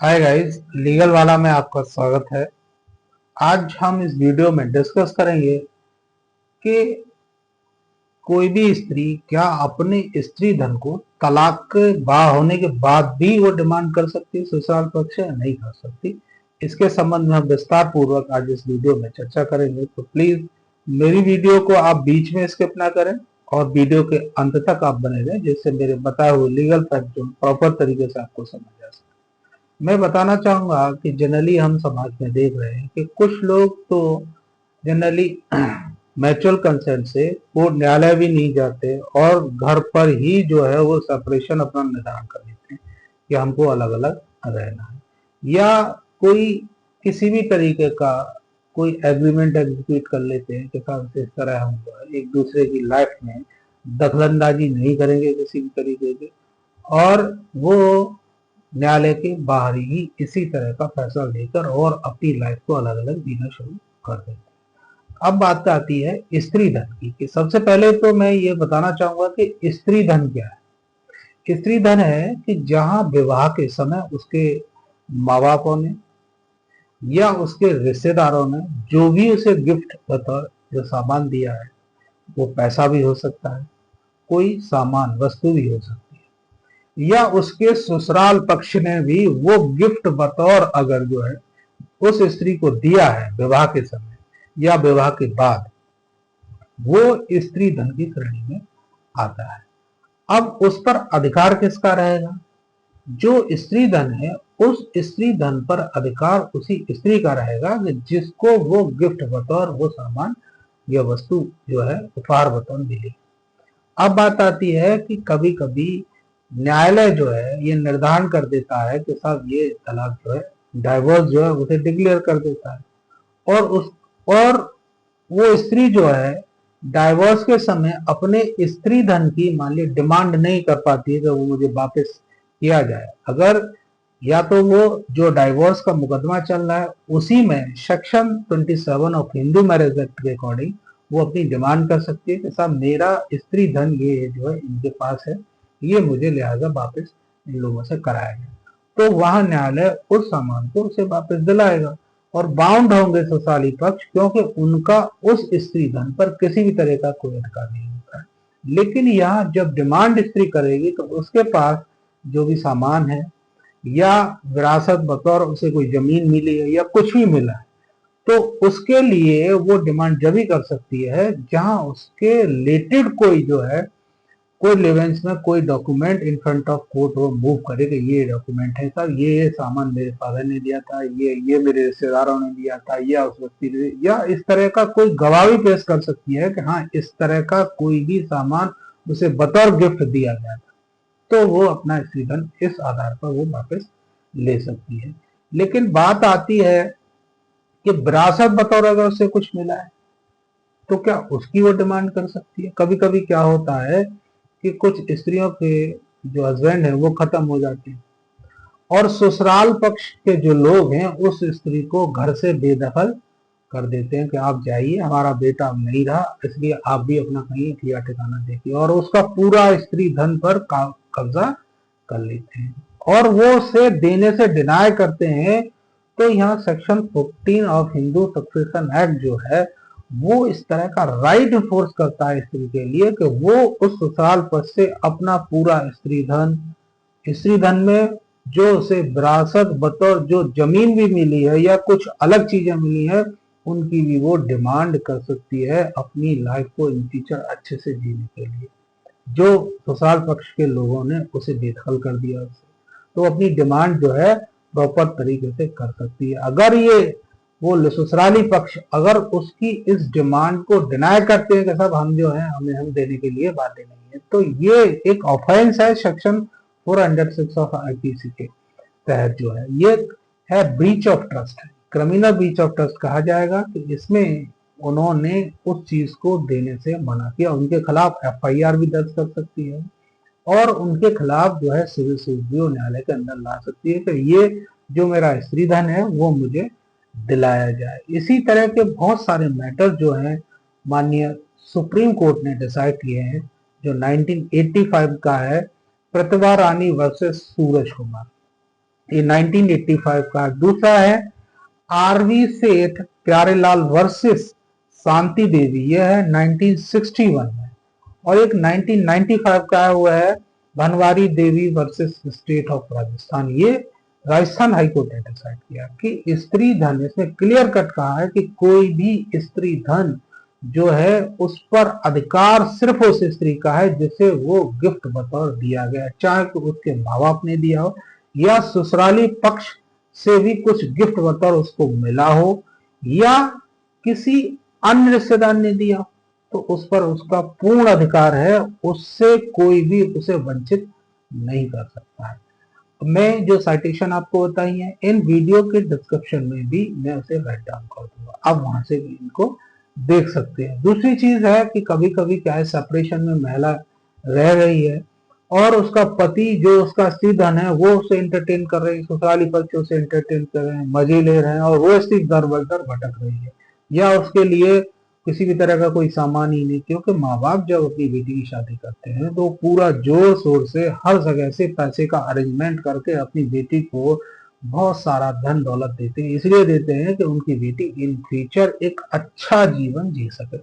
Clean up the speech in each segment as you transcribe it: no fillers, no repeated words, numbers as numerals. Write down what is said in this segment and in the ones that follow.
Hi guys, legal वाला में आपका स्वागत है। आज हम इस वीडियो में डिस्कस करेंगे कि कोई भी स्त्री क्या अपने स्त्री धन को तलाक के होने के बाद भी वो डिमांड कर सकती है, ससुराल पक्ष से नहीं कर सकती। इसके संबंध में हम विस्तार पूर्वक आज इस वीडियो में चर्चा करेंगे। तो प्लीज मेरी वीडियो को आप बीच में स्किप ना करें और वीडियो के अंत तक आप बने रहें, जिससे मेरे बताए हुए लीगल फैक्ट जो प्रॉपर तरीके से आपको समझ आ सके। मैं बताना चाहूंगा कि जनरली हम समाज में देख रहे हैं कि कुछ लोग तो जनरली म्यूचुअल कंसेंट से वो न्यायालय भी नहीं जाते और घर पर ही जो है वो सेपरेशन अपना निर्धारण कर लेते हैं कि हमको अलग अलग रहना है, या कोई किसी भी तरीके का कोई एग्रीमेंट एग्जीक्यूट कर लेते हैं कि साहब इस तरह हम जो है एक दूसरे की लाइफ में दखलंदाजी नहीं करेंगे किसी भी तरीके की, और वो न्यायालय के बाहर ही इसी तरह का फैसला लेकर और अपनी लाइफ को अलग अलग जीना शुरू कर देते हैं। अब बात आती है स्त्री धन की, कि सबसे पहले तो मैं ये बताना चाहूंगा कि स्त्री धन क्या है। स्त्री धन है कि जहां विवाह के समय उसके माँ बापों ने या उसके रिश्तेदारों ने जो भी उसे गिफ्ट बतौर जो सामान दिया है, वो पैसा भी हो सकता है, कोई सामान वस्तु भी हो सकती है, या उसके ससुराल पक्ष ने भी वो गिफ्ट बतौर अगर जो है उस स्त्री को दिया है विवाह के समय या विवाह के बाद, वो स्त्री धन की श्रेणी में आता है। अब उस पर अधिकार किसका रहेगा? जो स्त्री धन है उस स्त्री धन पर अधिकार उसी स्त्री का रहेगा कि जिसको वो गिफ्ट बतौर वो सामान या वस्तु जो है उपहार बतौर मिली। अब बात आती है कि कभी कभी न्यायालय जो है ये निर्धारण कर देता है कि साहब ये तलाक जो है, डाइवोर्स जो है उसे डिक्लेयर कर देता है, और वो स्त्री जो है डाइवोर्स के समय अपने स्त्री धन की मान ली डिमांड नहीं कर पाती है कि वो मुझे वापस किया जाए। अगर या तो वो जो डाइवोर्स का मुकदमा चल रहा है उसी में section 27 of Hindu marriage act के अकॉर्डिंग वो अपनी डिमांड कर सकती है कि साहब मेरा स्त्री धन ये जो है इनके पास है, ये मुझे लिहाजा वापस इन लोगों से कराया गया। तो वहां न्यायालय उस सामान को उसे वापस दिलाएगा और बाउंड होंगे ससुराली पक्ष, क्योंकि उनका उस स्त्री धन पर किसी भी तरह का कोई अधिकार नहीं होता है। लेकिन यहाँ जब डिमांड स्त्री करेगी तो उसके पास जो भी सामान है या विरासत बतौर उसे कोई जमीन मिली है या कुछ भी मिला है, तो उसके लिए वो डिमांड जब ही कर सकती है जहां उसके रिलेटेड कोई जो है कोई लिवेंस में कोई document in front of court वो मूव करे कि ये डॉक्यूमेंट है सर, ये सामान मेरे फादर ने दिया था, ये मेरे रिश्तेदारों ने दिया था, या उस व्यक्ति ने, या इस तरह का कोई गवाह भी पेश कर सकती है कि हाँ इस तरह का कोई भी सामान उसे बतौर गिफ्ट दिया गया था, तो वो अपना स्त्री धन इस आधार पर वो वापस ले सकती है। लेकिन बात आती है कि विरासत बतौर अगर उसे कुछ मिला है तो क्या उसकी वो डिमांड कर सकती है? कभी कभी क्या होता है कि कुछ स्त्रियों के जो हस्बैंड है वो खत्म हो जाते हैं और ससुराल पक्ष के जो लोग हैं उस स्त्री को घर से बेदखल कर देते हैं कि आप जाइए, हमारा बेटा अब नहीं रहा, इसलिए आप भी अपना कहीं ठिया ठिकाना देखिए, और उसका पूरा स्त्री धन पर कब्जा कर लेते हैं और वो उसे देने से डिनाई करते हैं। तो यहाँ section 14 of Hindu succession act जो है वो इस तरह का राइट फोर्स करता है स्त्री के लिए कि वो उस ससुराल पक्ष से अपना पूरा स्त्री धन में जो उसे विरासत बतौर जो जमीन भी मिली है या कुछ अलग चीजें मिली है उनकी भी वो डिमांड कर सकती है अपनी लाइफ को इन फ्यूचर अच्छे से जीने के लिए, जो ससुराल पक्ष के लोगों ने उसे बेदखल कर दिया उसे, तो अपनी डिमांड जो है प्रॉपर तरीके से कर सकती है। अगर ये वो ससुराली पक्ष अगर उसकी इस डिमांड को डिनाई करते हैं कि साहब हम जो है हमें हम देने के लिए बाध्य नहीं है, तो ये एक ऑफेंस है सेक्शन 406 ऑफ आईपीसी के तहत जो है ये है breach of trust, criminal breach of trust कहा जाएगा कि इसमें उन्होंने उस चीज को देने से मना किया, उनके खिलाफ एफआईआर भी दर्ज कर सकती है और उनके खिलाफ जो है सिविल सूट भी न्यायालय के अंदर ला सकती है कि ये जो मेरा स्त्री धन है वो मुझे दिलाया जाए। इसी तरह के बहुत सारे मैटर जो हैं माननीय सुप्रीम कोर्ट ने डिसाइड किए हैं, जो 1985 का है प्रतिभा रानी वर्सेस सूरज कुमार। ये 1985 का। दूसरा है आरवी सेठ प्यारेलाल वर्सेस शांति देवी, यह है 1961 में। और एक 1995 का है, वो है बनवारी देवी वर्सेस स्टेट ऑफ राजस्थान। ये राजस्थान हाईकोर्ट ने डिसाइड किया कि स्त्री धन, इसमें क्लियर कट कहा है कि कोई भी स्त्री धन जो है उस पर अधिकार सिर्फ उस स्त्री का है जिसे वो गिफ्ट बतौर दिया गया, चाहे उसके माँ बाप ने दिया हो या ससुराली पक्ष से भी कुछ गिफ्ट बतौर उसको मिला हो या किसी अन्य रिश्तेदार ने दिया हो, तो उस पर उसका पूर्ण अधिकार है, उससे कोई भी उसे वंचित नहीं कर सकता है। मैं जो साइटेशन आपको बताई है इन वीडियो के डिस्क्रिप्शन में भी मैं उसे राइट डाउन कर दूंगा, आप वहां से भी इनको देख सकते हैं। दूसरी चीज है कि कभी कभी क्या है, सेपरेशन में महिला रह रही है और उसका पति जो उसका स्त्री धन है वो उसे एंटरटेन कर रहे हैं, ससुराली पक्ष उसे एंटरटेन कर रहे हैं, मजे ले रहे हैं और वो स्त्री दर बदर भटक रही है या उसके लिए किसी भी तरह का कोई सामान ही नहीं। क्योंकि माँ बाप जब अपनी बेटी की शादी करते हैं तो पूरा जोर शोर से हर जगह से पैसे का अरेंजमेंट करके अपनी बेटी को बहुत सारा धन दौलत देते हैं। इसलिए देते हैं कि उनकी बेटी इन फ्यूचर एक अच्छा जीवन जी सके।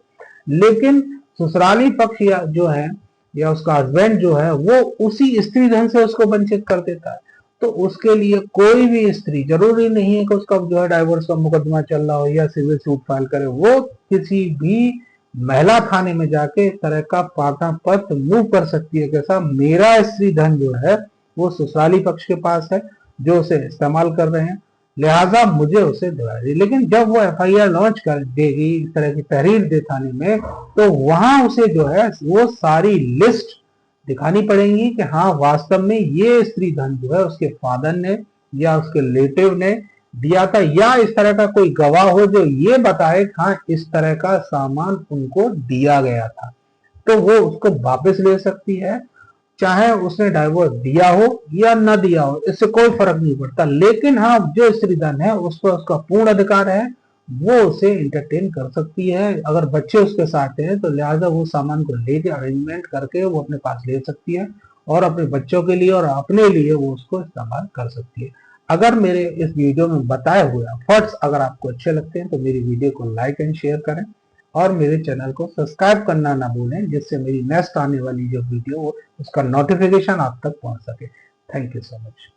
लेकिन ससुराली पक्ष या जो है या उसका हस्बैंड जो है वो उसी स्त्री धन से उसको वंचित कर देता है। तो उसके लिए कोई भी स्त्री, जरूरी नहीं है कि उसका जो है डाइवोर्स का मुकदमा चल रहा हो या सिविल सूट फाइल करे, वो किसी भी महिला थाने में जाके इस तरह का प्रार्थना पत्र मूव कर सकती है कैसा मेरा स्त्री धन जो है वो ससुराली पक्ष के पास है जो उसे इस्तेमाल कर रहे हैं, लिहाजा मुझे उसे दिला दी। लेकिन जब वो एफआईआर लॉन्च कर देगी इस तरह की तहरीर दे थाने में, तो वहां उसे जो है वो सारी लिस्ट दिखानी पड़ेगी कि हाँ वास्तव में ये स्त्री धन जो है उसके फादर ने या उसके रिलेटिव ने दिया था, या इस तरह का कोई गवाह हो जो ये बताए हाँ इस तरह का सामान उनको दिया गया था, तो वो उसको वापस ले सकती है, चाहे उसने डाइवोर्स दिया हो या न दिया हो, इससे कोई फर्क नहीं पड़ता। लेकिन हाँ जो स्त्री धन है उस पर उसका पूर्ण अधिकार है, वो उसे एंटरटेन कर सकती है। अगर बच्चे उसके साथ हैं तो लिहाजा वो सामान को लेके अरेंजमेंट करके वो अपने पास ले सकती है और अपने बच्चों के लिए और अपने लिए वो उसको इस्तेमाल कर सकती है। अगर मेरे इस वीडियो में बताए हुए एफर्ट्स अगर आपको अच्छे लगते हैं तो मेरी वीडियो को लाइक एंड शेयर करें और मेरे चैनल को सब्सक्राइब करना ना भूलें, जिससे मेरी नेक्स्ट आने वाली जो वीडियो उसका नोटिफिकेशन आप तक पहुंच सके। Thank you so much.